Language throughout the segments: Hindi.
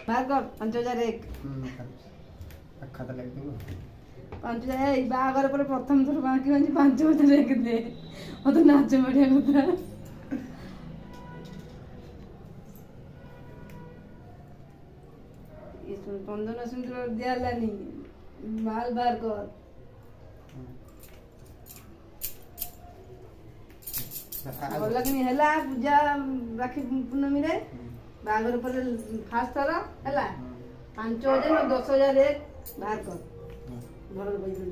बाहर 5001 खाता लगती 5000 बाहर पर प्रथम थर बाकी 5001 दे ओ तो नाच बढ़िया कथा इसमें 15 सिंदूर दिया लानी माल बाहर कर लगनी हला पूजा राखी पूर्णमी रे बागर पर फास्ट थर हला 5000 और 10001 बाहर कर घर पैसा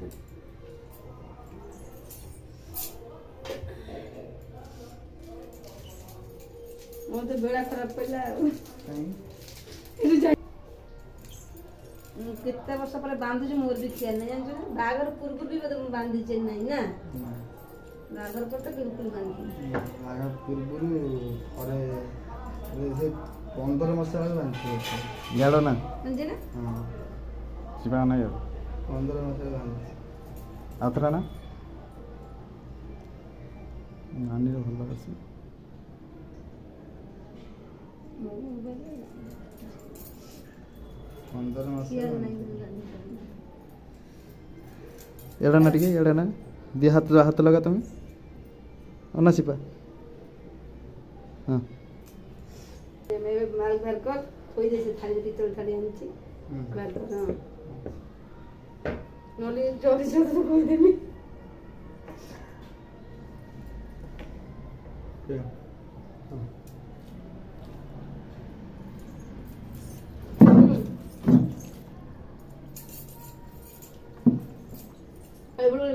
मोर तो बेड़ा खराब पड़ला कितना वर्ष पर बांधु जो मोर भी खेल नहीं जानছো बागर पूर्व भी बांधी चेन नहीं ना बागर पर तो बिल्कुल बांधी बागर पूर्व अरे से 15 मास वाला बांधी याडो ना समझे ना हां शिवा ना यार 15 मास वाला बांधी आथरा ना नानी रो भल अछि 15 मास एड़ा ना टिके एड़ा ना दे हाथ हाथ लगा तुम अना शिपा हां मैं माल भर कर कोई जैसे थाली पितल थाली आनची भर कर हां नोली चोरी से तो कोई देनी बोलो